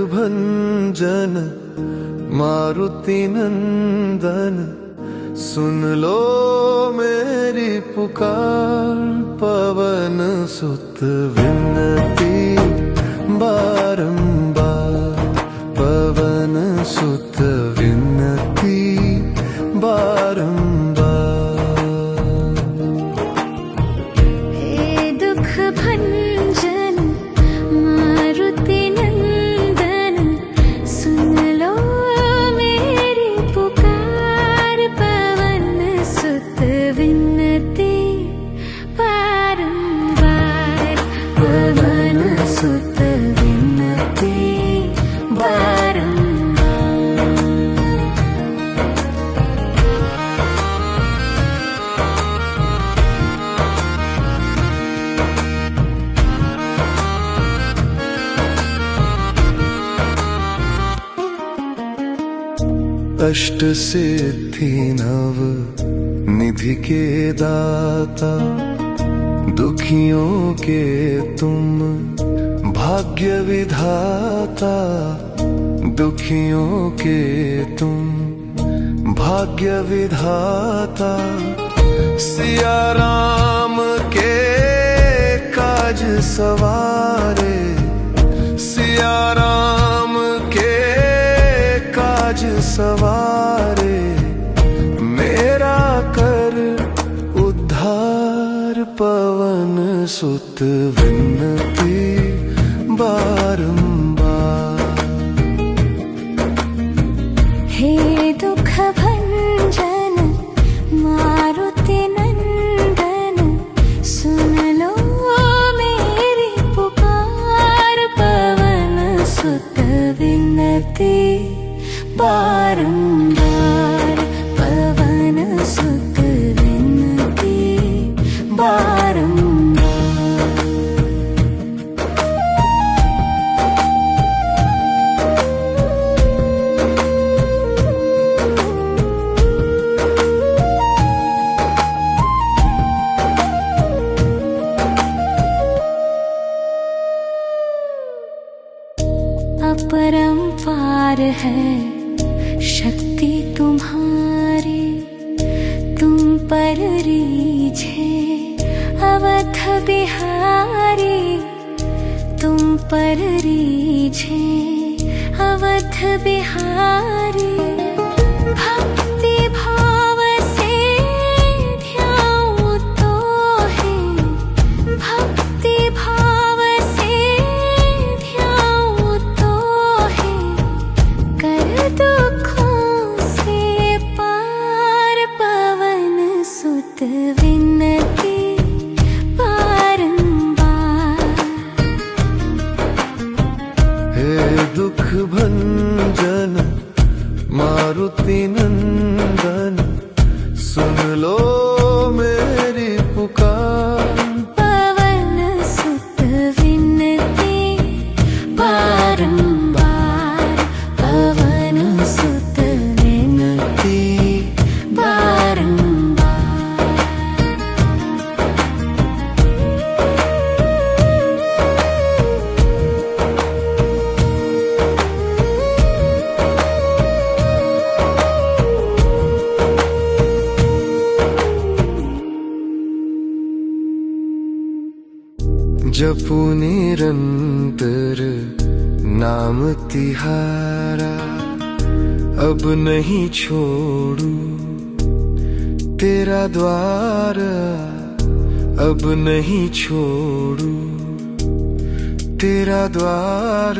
भंजन मारुति नंदन, सुन लो मेरी पुकार। पवन सुत विनती बारंबार, पवन सुत विनती बारंबार। हे दुख भंजन मारुति नंदन, सुन लो मेरी पुकार। पवन सुत विनती बारंबार, पवन सुत विनती बारंबार। अष्ट सिद्धि नव निधि के दाता, दुखियों के तुम भाग्य विधाता। दुखियों के तुम भाग्य विधाता, सिया राम के काज सवारे। सिया राम के काज सवारे, मेरा कर उद्धार। पवन सुत विनती बारंबार। हे दुख भंजन मारुति नंदन, सुन लो मेरी पुकार। पवन सुत विनती बारंबार, पवन सुत विनती बारंबार। अपरंपार है शक्ति तुम्हारी, तुम पर रीझे अवध बिहारी। तुम पर रीझे अवध बिहारी, भक्ति भाव से ध्याऊं तो है। भक्ति भाव से ध्याऊं तो है, कर दुखों से पार। पवन सुत विनती बारंबार। हे दुख भंजन मारुति नंदन, सुन लो मेरी पुकार। पवन सुत विनती बारंबार, पवन सुत विनती बारंबार। जपू निरंतर नाम तिहारा, अब नहीं छोड़ू तेरा द्वार। अब नहीं छोड़ू तेरा द्वार।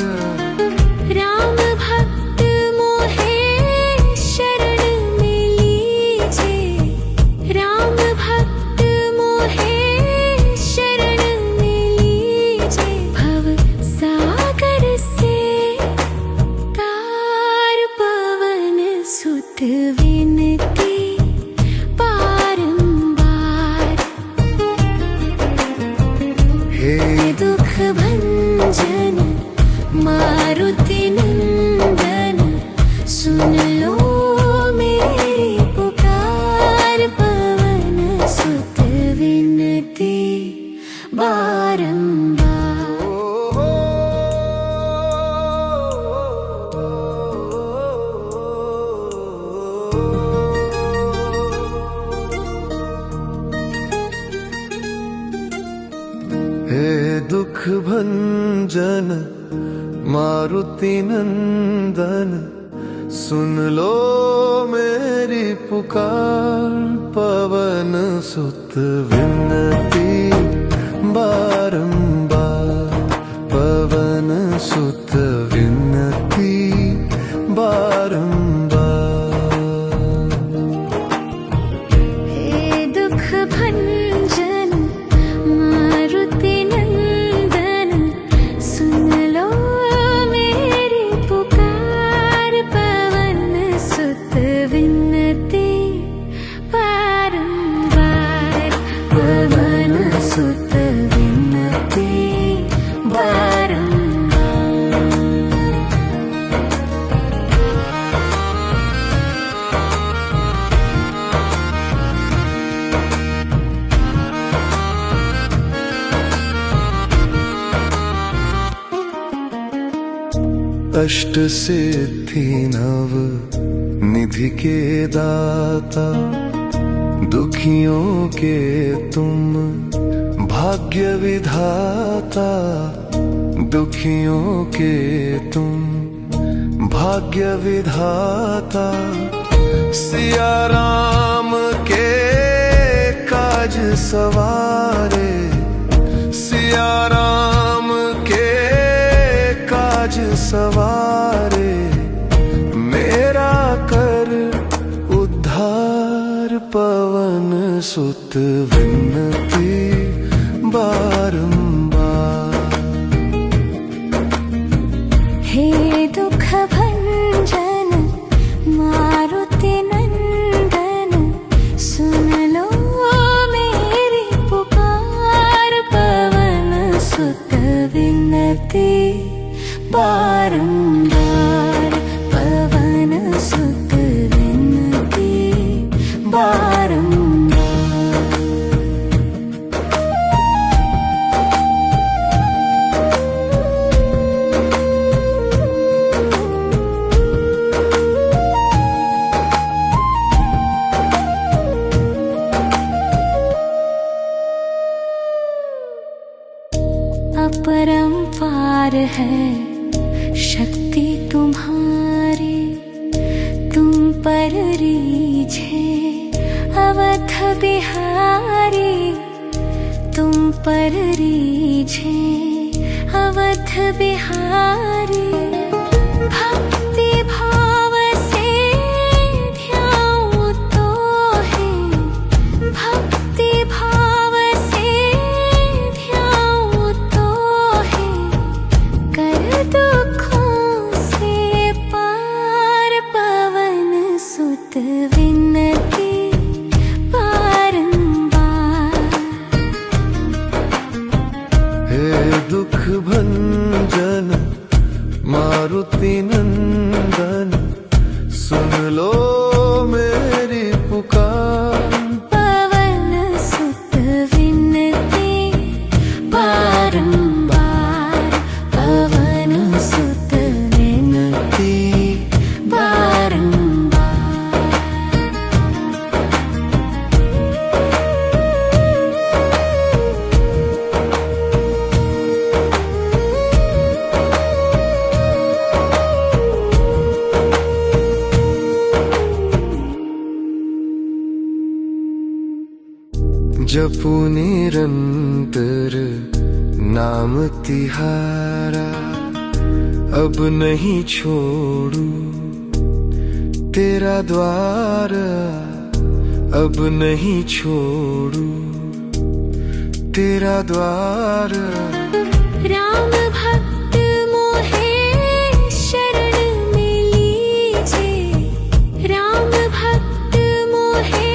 राम भक्त मोहे शरण में लीजे, राम भक्त मोहे शरण में लीजे। भव सागर से तार, पवन सुत विनती बारंबार। हे दुख भंजन मारुति नंदन सुन लो मेरी पुकार, पवन सुत विनती बारंबार, पवन सुत विनती बारंबार। हे दुख भंजन मारुति नंदन सुन लो मेरी पुकार, पवन सुत विनती बारंबार, पवन सुत विनती बारंबार। अष्ट सिद्धि नव निधि के दाता, दुखियों के तुम भाग्य विधाता, दुखियों के तुम भाग्य विधाता। सिया राम के काज सवारे, सिया राम के काज सवारे, मेरा कर उद्धार, पवन सुत विनती बारंबार। हे दुख भंजन मारुति नंदन सुन लो मेरी पुकार, पवन सुत विनती बारंबार, पवन सुत विनती बारंबार। अपरंपार है शक्ति तुम्हारी, तुम पर रीझे अवध बिहारी, तुम पर रीझे अवध बिहारी। भक्ति भाव से ध्याऊं तो है, भक्ति भाव से ध्याऊं तो है, कर दुखों से पार, पवन सुत विनती बारंबार। हे दुख भंजन मारुति नंदन सुन लो मेरी पुकार, पवन सुत विनती बारंबार, पवन सुत विनती बारंबार। जपू निरंतर नाम तिहारा, अब नहीं छोड़ू तेरा द्वार, अब नहीं छोड़ू तेरा द्वार। राम भक्त मोहे शरण में लीजे, राम भक्त मोहे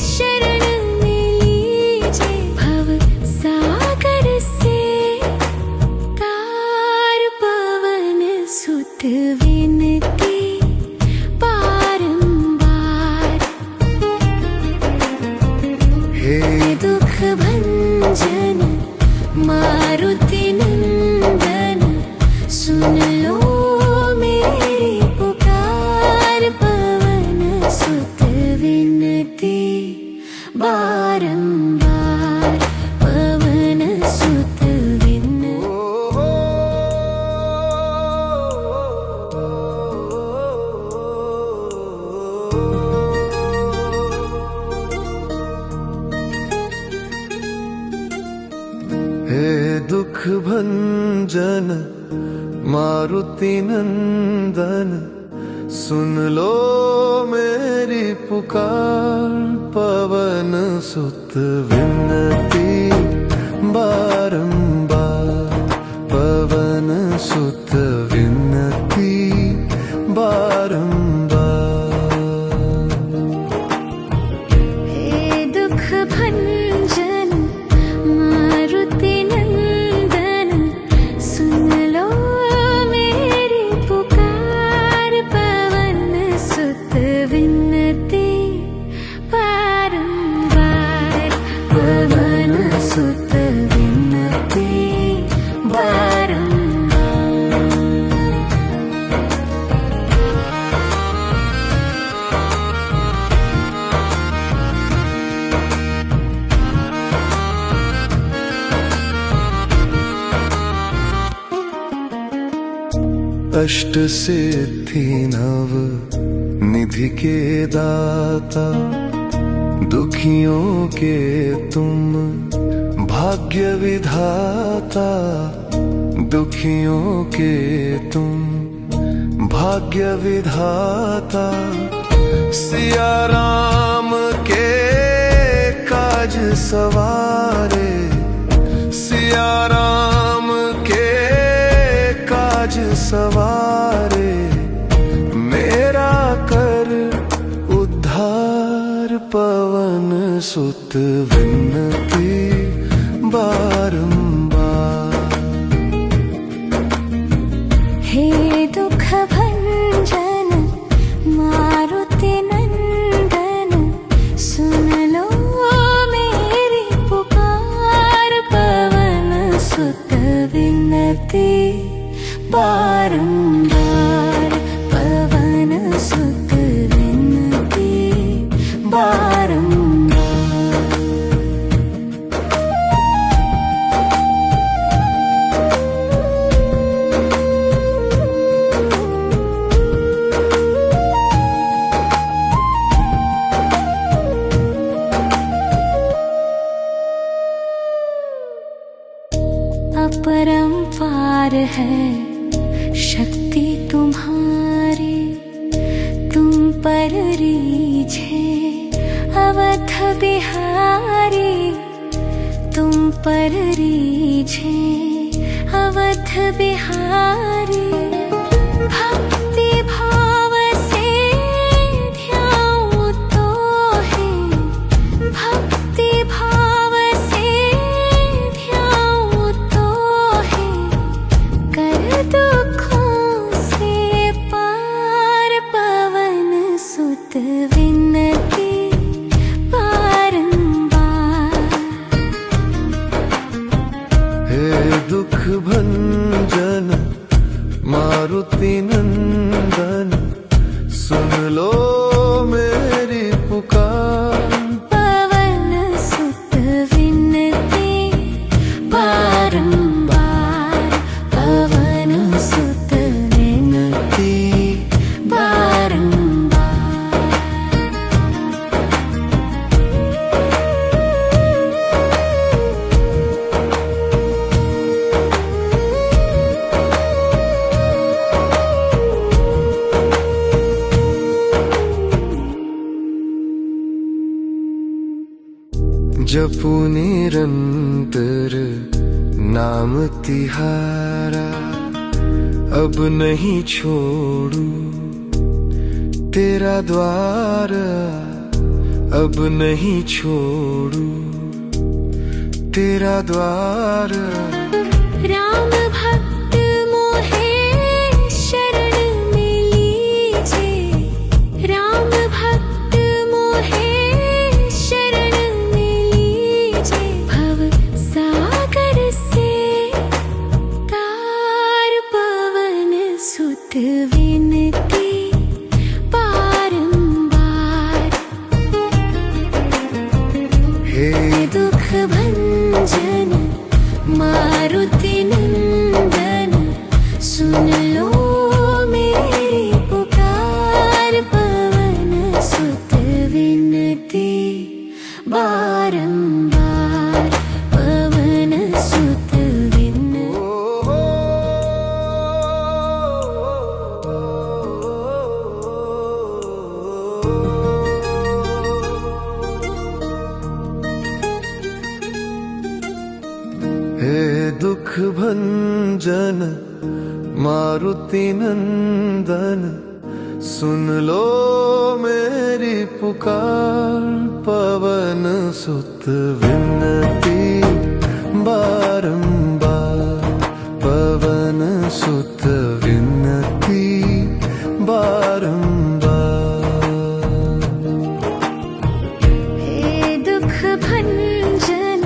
शरण में लीजे। भव सागर से तार, पवन सुत विनती बारंबार। हे दुख भंजन मारुति नंदन सुन लो मेरी पुकार, पवन सुत विनती बारंबार, पवन सुत विनती। मारुति नंदन सुन लो मेरी पुकार, पवन सुत विनती बारंबार, पवन सुत विनती बारंबार। हे दुख भंजन मारुति नंदन सुन लो मेरी पुकार, पवन सुत विनती बारंबार, पवन सुत विनती बारंबार। अष्ट सिद्धि नव निधि के दाता, दुखियों के तुम भाग्य विधाता, दुखियों के तुम भाग्य विधाता। सिया राम के काज सवारे, सिया राम के काज सवारे, मेरा कर उद्धार, पवन सुत विनती बारंबार। हे दुख भंजन मारुति नंदन सुन लो मेरी पुकार, पवन सुत विनती बारंबार, पवन सुत विनती बारंबार। अपरंपार है शक्ति तुम्हारी, तुम पर रीझे अवध बिहारी, तुम पर रीझे अवध बिहारी। भक्ति भाव से ध्याऊं तो है, भक्ति भाव से ध्याऊं तो है, कर दुखों से पार, पवन सुत विनती बारंबार। हे दुख भंजन मारुति नंदन सुन लो मेरी पुकार, पवन सुत विनती बारंबार, पवन सुत विनती बारंबार। जपू निरंतर नाम तिहारा, अब नहीं छोड़ू तेरा द्वार, अब नहीं छोड़ू तेरा द्वार। राम भक्त मोहे शरण में लीजे, राम भक्त मोहे शरण में लीजे, भव सागर से तार, पवन सुत विनती बारंबार। हे दुख भंजन मारुति नंदन सुन लो मेरी पुकार, पवन सुत विनती बारंबार, पवन सुत विनती। भंजन मारुति नंदन, सुन लो मेरी पुकार। पवन सुत विनती बारंबार, पवन सुत विनती बारंबार। हे दुख भंजन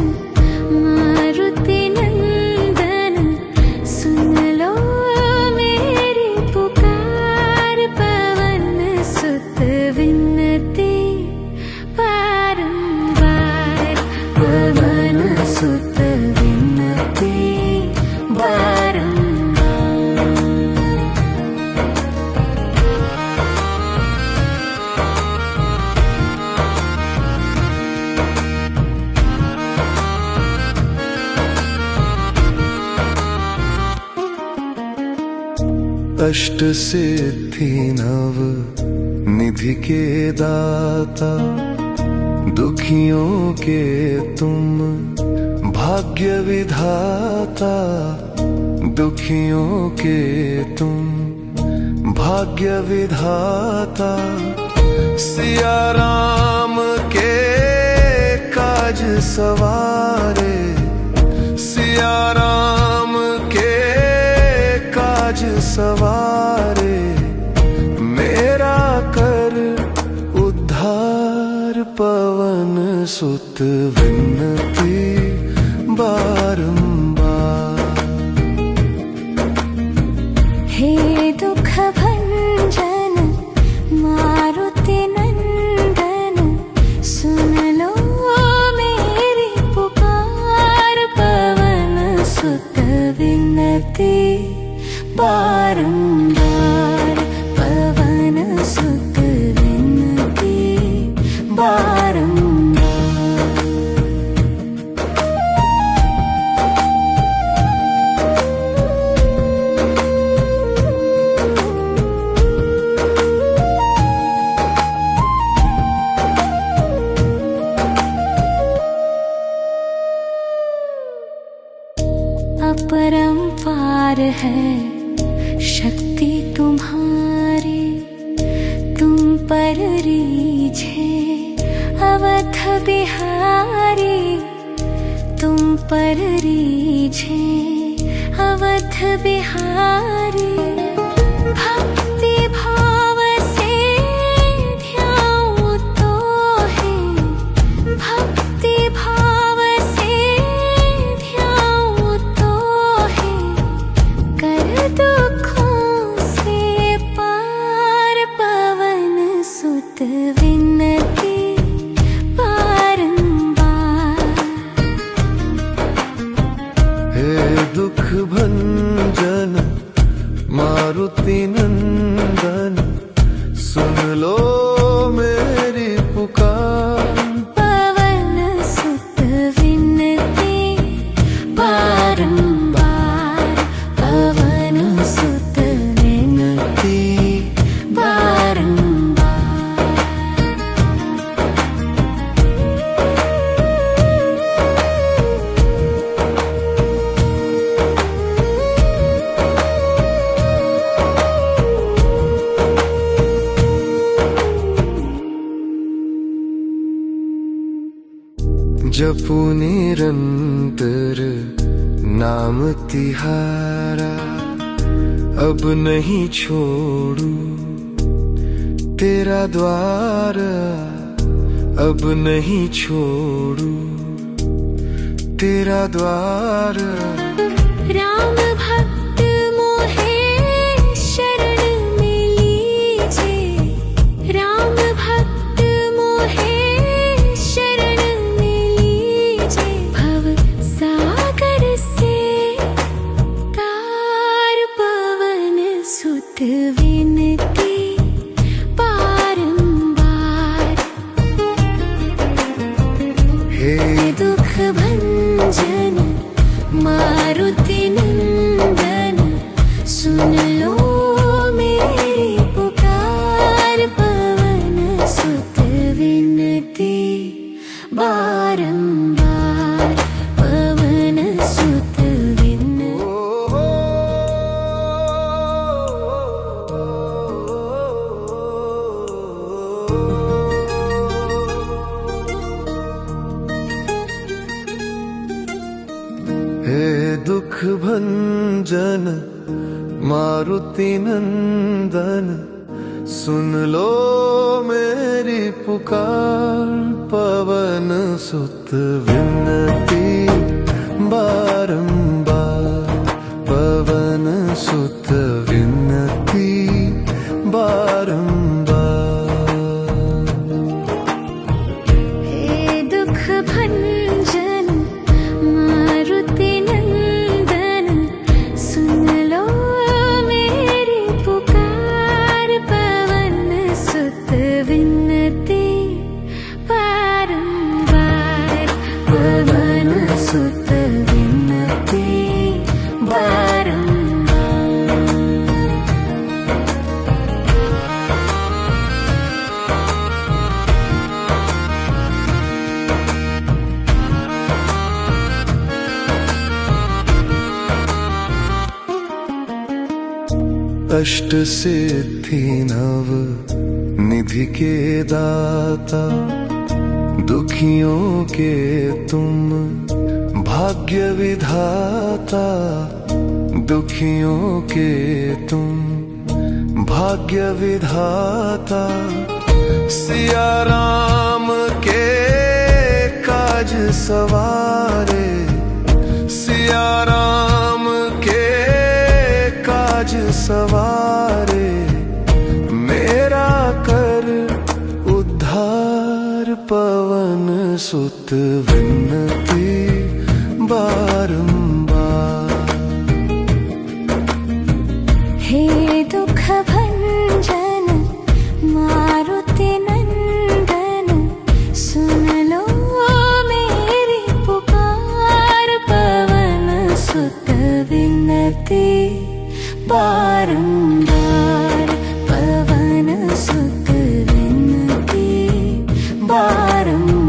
मारुति नंदन, सुन लो मेरी पुकार। पवन सुत विनती बारंबार, पवन सुत विनती बारंबार। अष्ट सिद्धि नव निधि के दाता, दुखियों के तुम भाग्य विधाता। दुखियों के तुम भाग्य विधाता, सिया राम के काज सवारे। सिया राम के काज सवारे, मेरा कर उद्धार। पवन सुत विनती बारंबार। हे दुख भंजन मारुति नंदन, सुन लो मेरी पुकार। पवन सुत विनती बारंबार, पवन सुत विनती बारंबार। अपरंपार है शक्ति तुम्हारी, तुम पर रीझे अवध बिहारी। तुम पर रीझे अवध बिहारी, भक्ति भाव से ध्याऊं तो है। भक्ति भाव से ध्याऊं तो है, कर दुखों से पार। पवन सुत विनती बारंबार। हे दुख भंजन मारुति नंदन, सुन लो मेरी पुकार। पवन सुत विनती बारंबार, पवन सुत विनती बारंबार। जपू निरंतर नाम तिहारा, अब नहीं छोड़ू तेरा द्वार। अब नहीं छोड़ू तेरा द्वार। राम भक्त मोहे शरण में लीजे। राम भक्त मोहे शरण में लीजे। भव सागर से तार। पवन सुत विनती बारंबार। हे दुख भंजन मारुति नंदन, सुन लो मेरी पुकार। पवन सुत विनती बारंबार, पवन सुत विनती। भंजन मारुति नंदन, सुन लो मेरी पुकार। पवन सुत विनती बारंबार, पवन सुत विनती बारंबार। हे दुख भंजन मारुति नंदन, सुन लो मेरी पुकार। पवन सुत विनती बारंबार, पवन सुत विनती बारंबार। अष्ट सिद्धि नव निधि के दाता, दुखियों के तुम भाग्य विधाता। दुखियों के तुम भाग्य विधाता। सिया राम के काज सवारे, सिया राम के काज सवारे। मेरा कर उद्धार, पवन सुत विनती बारंबार। हे दुख भंजन मारुति नंदन, सुन लो मेरी पुकार। पवन सुत विनती बारंबार, पवन सुत विनती बारंबार।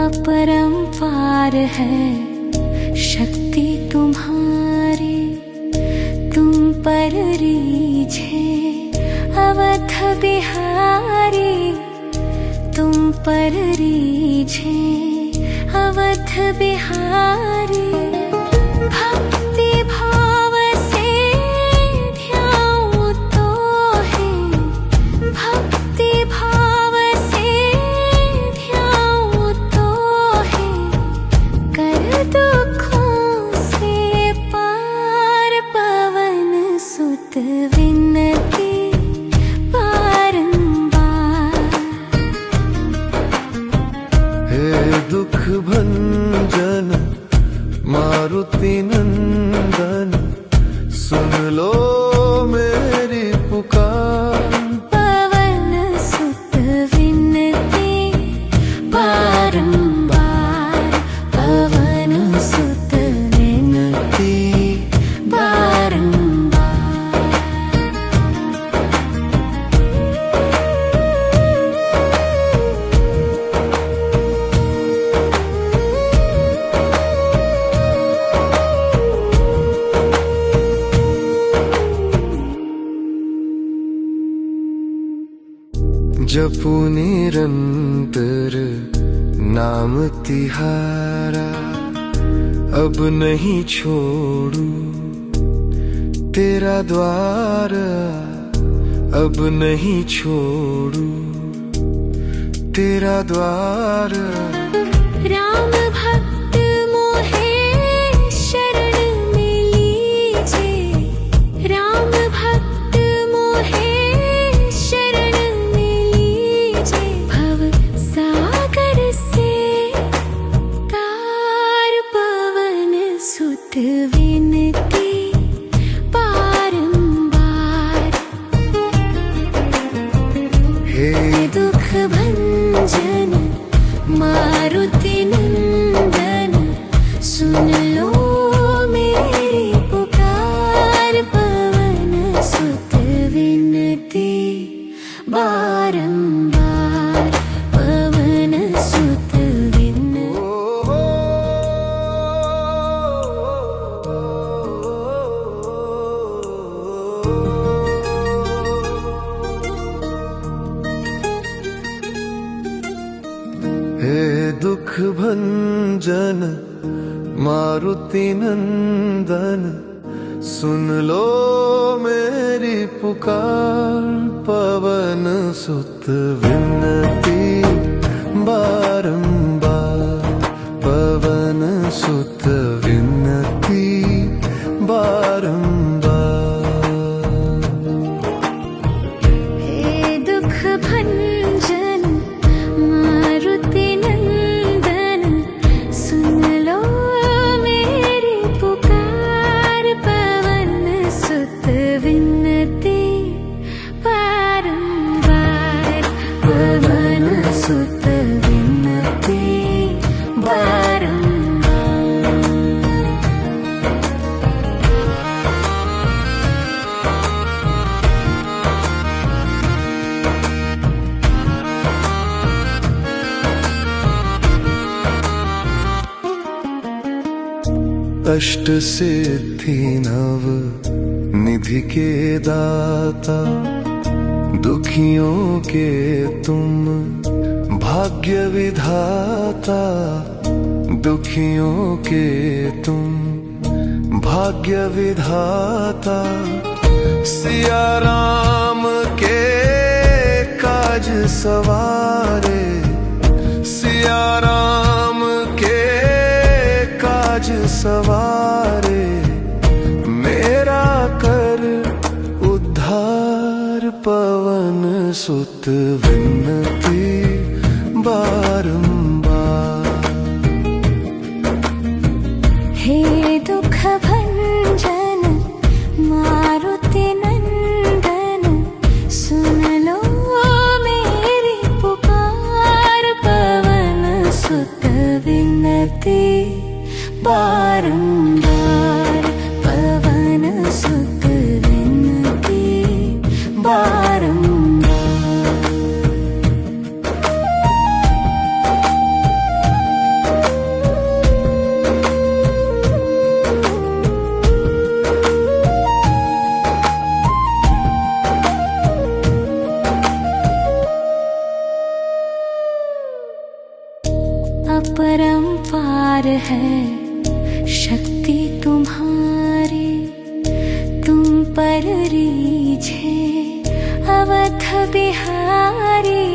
अपरंपार है शक्ति तुम्हारी, तुम पर रीझे अवध बिहारी। तुम पर रीझे अवध बिहारी। भक्ति भाव से ध्याऊं तो है, भक्ति भाव से ध्याऊं तो है। कर दुखों से पार, पवन सुत विनती बारंबार। हे दुख भंजन मारुति नंदन, सुन लो मेरी पुकार। पवन सुत विनती बारंबार, पवन सुत विनती बारंबार। जपू निरंतर नाम तिहारा, अब नहीं छोड़ू तेरा द्वार। अब नहीं छोड़ू तेरा द्वार। राम भक्त मोहे शरण में लीजे, राम भक्त मोहे शरण में लीजे। भव सागर से तार, पवन सुत विनती बारंबार। हे दुख भंजन मारुति नंदन, सुन लो मेरी पुकार। पवन सुत विनती बारंबार, पवन सुत विनती। भंजन मारुति नंदन, सुन लो मेरी पुकार। पवन सुत विनती बारंबार, पवन सुत विनती बारंबार। हे दुख भंजन मारुति नंदन, सुन लो मेरी पुकार। पवन सुत विनती बारंबार, पवन सुत विनती बारंबार। अष्ट सिद्धि नव निधि के दाता, दुखियों के तुम भाग्य विधाता। दुखियों के तुम भाग्य विधाता, सिया राम के काज सवारे। सिया राम के काज सवारे, मेरा कर उद्धार। पवन सुत विनती बारंबार। हे दुख भंजन मारुति नंदन, सुन लो मेरी पुकार। पवन सुत विनती बारंबार, पवन सुत विनती बारंबार। अपरंपार है शक्ति तुम्हारी, तुम पर रीझे अवध बिहारी।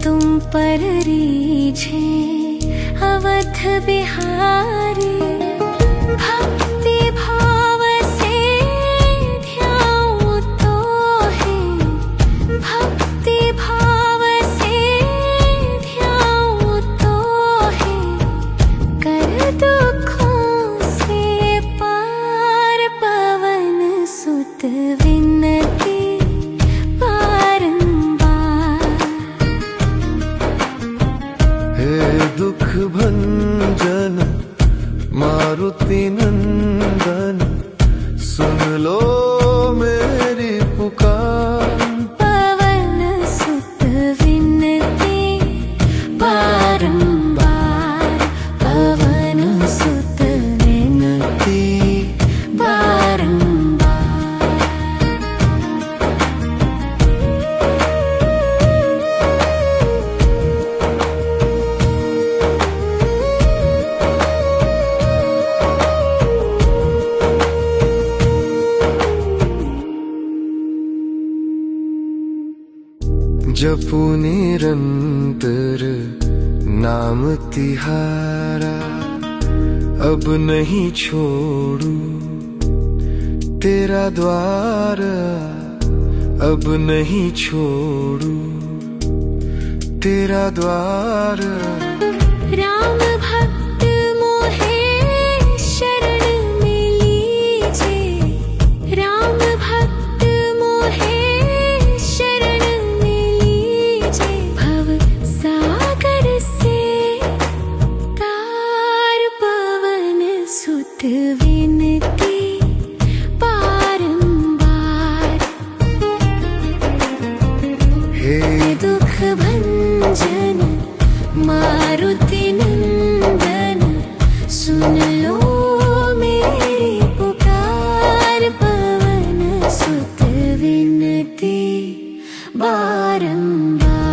तुम पर रीझे अवध बिहारी, भक्ति भाव से ध्याऊं तो है। भक्ति भाव से ध्याऊं तो है, कर दुखों से पार। पवन सुत विनती बारंबार। हे दुख भंजन मारुति नंदन, सुन लो मेरी पुकार। पवन सुत विनती बारंबार, पवन सुत विनती बारंबार। जपू निरंतर नाम तिहारा, अब नहीं छोड़ू तेरा द्वार। अब नहीं छोड़ू तेरा द्वार। राम भक्त मोहे शरण में लीजे। राम भक्त मोहे शरण में लीजे। भव सागर से तार। पवन सुत विनती बारंबार। हे दुख भंजन मारुति नंदन, सुन लो मेरी पुकार। पवन सुत विनती बारंबार।